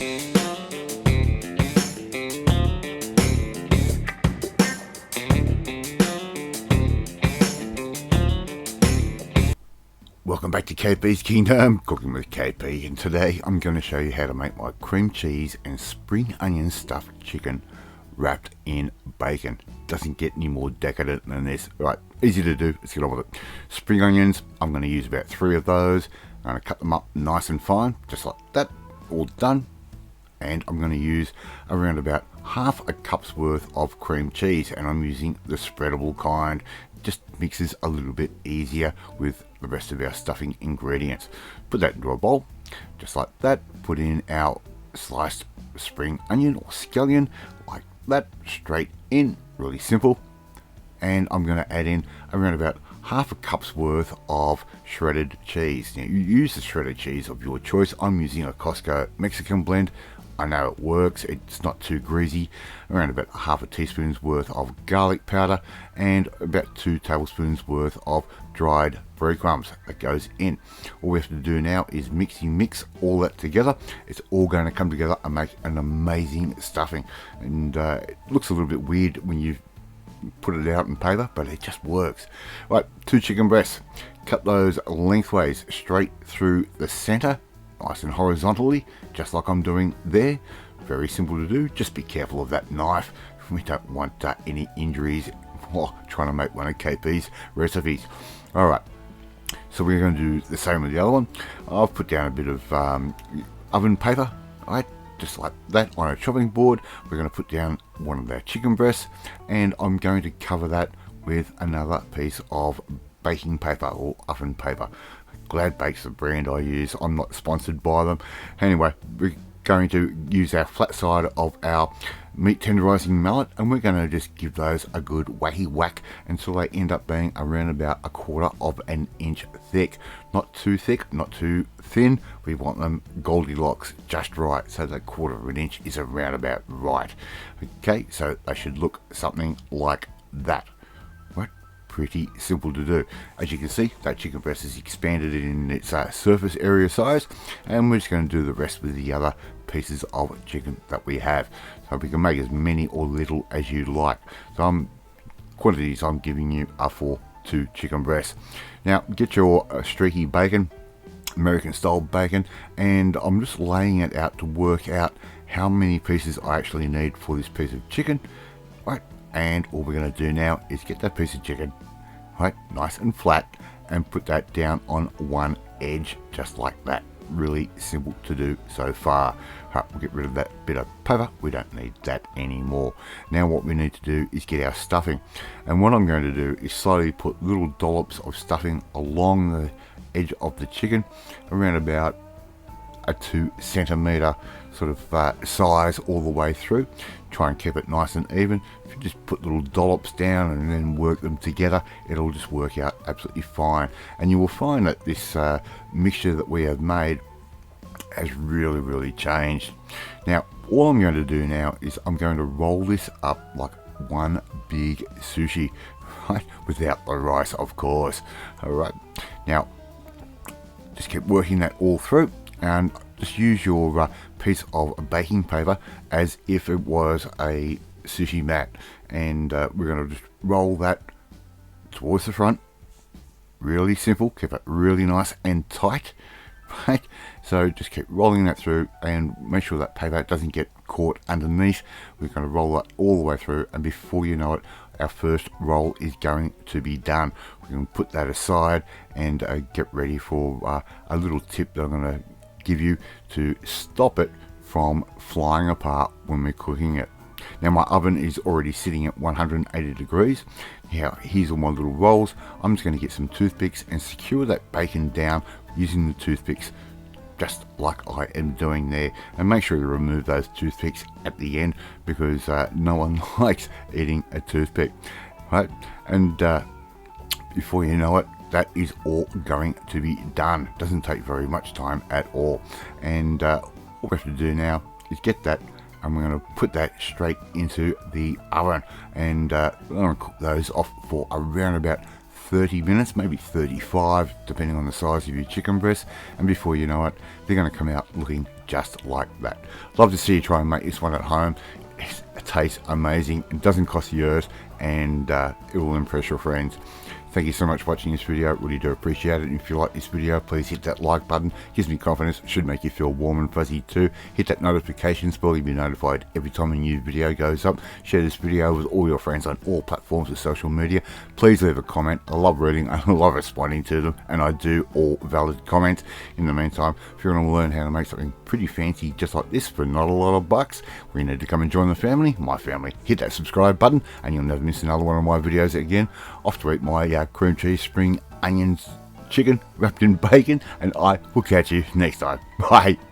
Welcome back to KP's Kingdom, cooking with KP, and today I'm going to show you how to make my cream cheese and spring onion stuffed chicken wrapped in bacon. Doesn't get any more decadent than this. Right, easy to do, let's get on with it. Spring onions, I'm going to use about 3 of those. I'm going to cut them up nice and fine, just like that, all done. And I'm going to use around about half a cup's worth of cream cheese, and I'm using the spreadable kind. Just mixes a little bit easier with the rest of our stuffing ingredients. Put that into a bowl, just like that. Put in our sliced spring onion or scallion, like that, straight in, really simple. And I'm going to add in around about half a cup's worth of shredded cheese. Now, you use the shredded cheese of your choice. I'm using a Costco Mexican blend. I know it works, it's not too greasy. Around about half a teaspoon's worth of garlic powder and about 2 tablespoons worth of dried breadcrumbs that goes in. All we have to do now is mix all that together. It's all going to come together and make an amazing stuffing. And it looks a little bit weird when you put it out in paper, but it just works. Right, 2 chicken breasts. Cut those lengthways straight through the center, nice and horizontally, just like I'm doing there. Very simple to do. Just be careful of that knife. We don't want any injuries while trying to make one of KP's recipes. Alright, so we're going to do the same with the other one. I've put down a bit of oven paper, right, just like that, on a chopping board. We're going to put down one of our chicken breasts, and I'm going to cover that with another piece of baking paper or oven paper. Glad Bake's the brand I use. I'm not sponsored by them. Anyway, we're going to use our flat side of our meat tenderizing mallet, and we're going to just give those a good wacky whack until they end up being around about 1/4 of an inch thick. Not too thick, not too thin. We want them Goldilocks, just right. So that 1/4 of an inch is around about right. Okay, so they should look something like that. Pretty simple to do. As you can see, that chicken breast is expanded in its surface area size, and we're just going to do the rest with the other pieces of chicken that we have. So we can make as many or little as you like. So quantities I'm giving you are for 2 chicken breasts. Now get your streaky bacon, American style bacon, and I'm just laying it out to work out how many pieces I actually need for this piece of chicken. Right, and all we're going to do now is get that piece of chicken, right, nice and flat, and put that down on one edge, just like that. Really simple to do so far. Right, we'll get rid of that bit of paper. We don't need that anymore. Now what we need to do is get our stuffing, and what I'm going to do is slowly put little dollops of stuffing along the edge of the chicken, around about a 2 centimeter sort of size all the way through. Try and keep it nice and even. If you just put little dollops down and then work them together, it'll just work out absolutely fine. And you will find that this mixture that we have made has really changed. Now all I'm going to do now is I'm going to roll this up like one big sushi, right, without the rice, of course. Alright, now just keep working that all through, and just use your piece of baking paper as if it was a sushi mat, and we're going to just roll that towards the front. Really simple. Keep it really nice and tight, right? So just keep rolling that through, and make sure that paper doesn't get caught underneath. We're going to roll that all the way through, and before you know it, our first roll is going to be done. We can put that aside and get ready for a little tip that I'm going to give you to stop it from flying apart when we're cooking it. Now my oven is already sitting at 180 degrees. Now here's all my little rolls. I'm just going to get some toothpicks and secure that bacon down using the toothpicks, just like I am doing there. And make sure you remove those toothpicks at the end, because no one likes eating a toothpick, right? And before you know it, that is all going to be done. Doesn't take very much time at all. And all we have to do now is get that, and we're going to put that straight into the oven, and we're going to cook those off for around about 30 minutes, maybe 35, depending on the size of your chicken breast. And before you know it, they're going to come out looking just like that. Love to see you try and make this one at home. It tastes amazing. It doesn't cost you earth, and it will impress your friends. Thank you so much for watching this video. Really do appreciate it. And if you like this video, please hit that like button. Gives me confidence. Should make you feel warm and fuzzy too. Hit that notifications bell. You'll be notified every time a new video goes up. Share this video with all your friends on all platforms of social media. Please leave a comment. I love reading. I love responding to them, and I do all valid comments. In the meantime, if you want to learn how to make something pretty fancy just like this for not a lot of bucks, we need to come and join the family, my family. Hit that subscribe button, and you'll never miss another one of my videos again. Off to eat my cream cheese, spring onions, chicken wrapped in bacon, and I will catch you next time. Bye.